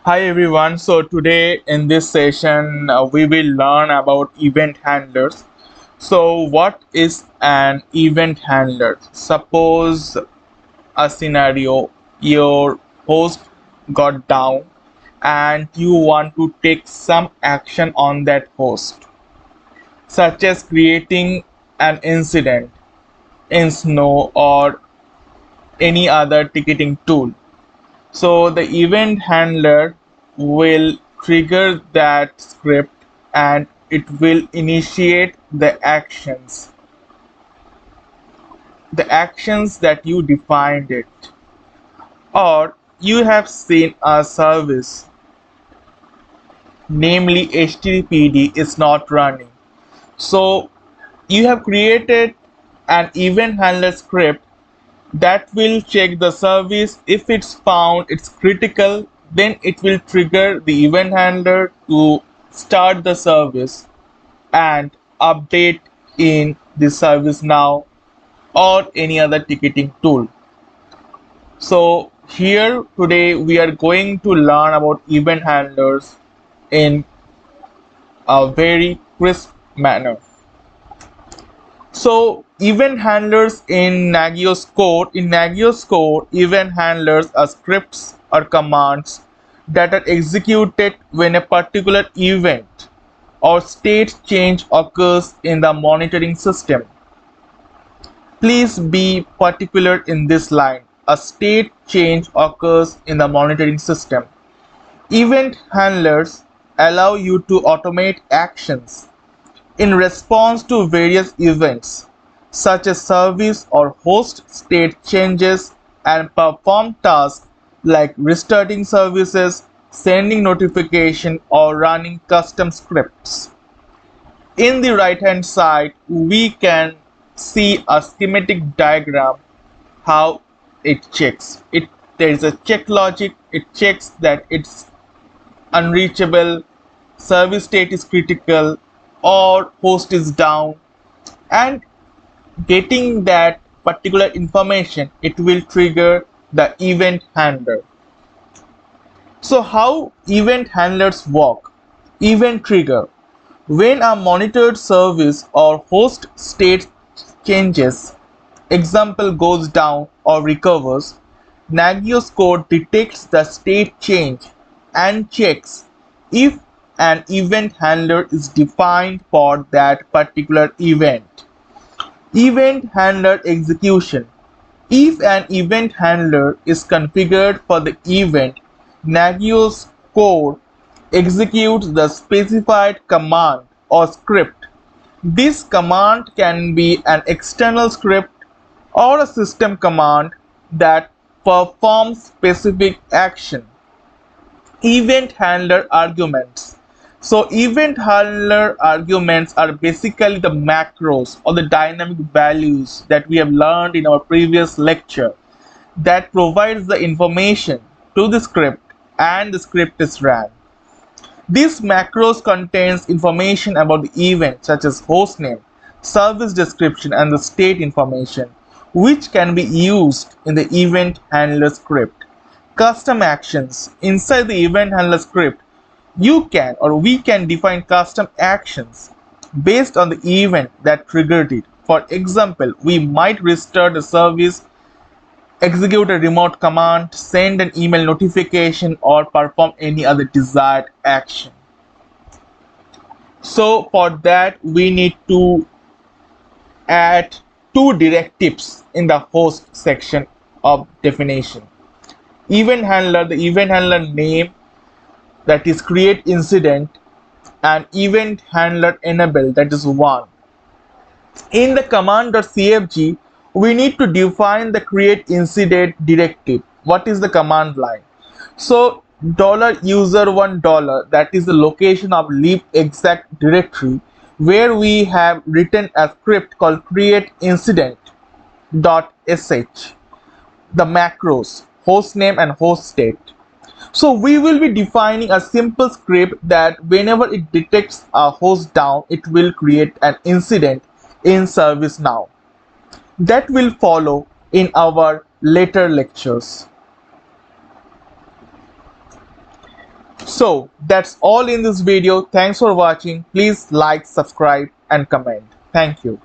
Hi everyone. So today in this session we will learn about event handlers. So what is an event handler? Suppose a scenario, your host got down and you want to take some action on that host, such as creating an incident in Snow or any other ticketing tool. So the event handler will trigger that script and it will initiate the actions that you defined it. Or you have seen a service, namely HTTPD, is not running. So you have created an event handler script that will check the service. If it's found it's critical, then it will trigger the event handler to start the service and update in the service now or any other ticketing tool. So here today we are going to learn about event handlers in a very crisp manner. So event handlers in Nagios code, event handlers are scripts or commands that are executed when a particular event or state change occurs in the monitoring system. Please be particular in this line. A state change occurs in the monitoring system. Event handlers allow you to automate actions in response to various events, such as service or host state changes, and perform tasks like restarting services, sending notification, or running custom scripts. In the right hand side, we can see a schematic diagram how it checks. There is a check logic. It checks that it's unreachable, service state is critical, or host is down, and getting that particular information, it will trigger the event handler. So how event handlers work? Event trigger: when a monitored service or host state changes, example goes down or recovers, Nagios code detects the state change and checks if an event handler is defined for that particular event. Event handler execution: if an event handler is configured for the event, Nagios code executes the specified command or script. This command can be an external script or a system command that performs specific action. Event handler arguments. So event handler arguments are basically the macros or the dynamic values that we have learned in our previous lecture that provides the information to the script and the script is ran. These macros contains information about the event such as hostname, service description, and the state information, which can be used in the event handler script. Custom actions. Inside the event handler script, you can or we can define custom actions based on the event that triggered it. For example, we might restart the service, execute a remote command, send an email notification, or perform any other desired action. So for that, we need to add two directives in the host section of definition. The event handler name, that is create incident, and event handler enable, that is one. In the command.cfg, we need to define the create incident directive. What is the command line? So $user1, that is the location of leave exact directory where we have written a script called create incident dot sh, the macros host name and host state. So we will be defining a simple script that whenever it detects a host down, it will create an incident in ServiceNow. That will follow in our later lectures. So that's all in this video. Thanks for watching. Please like, subscribe and comment. Thank you.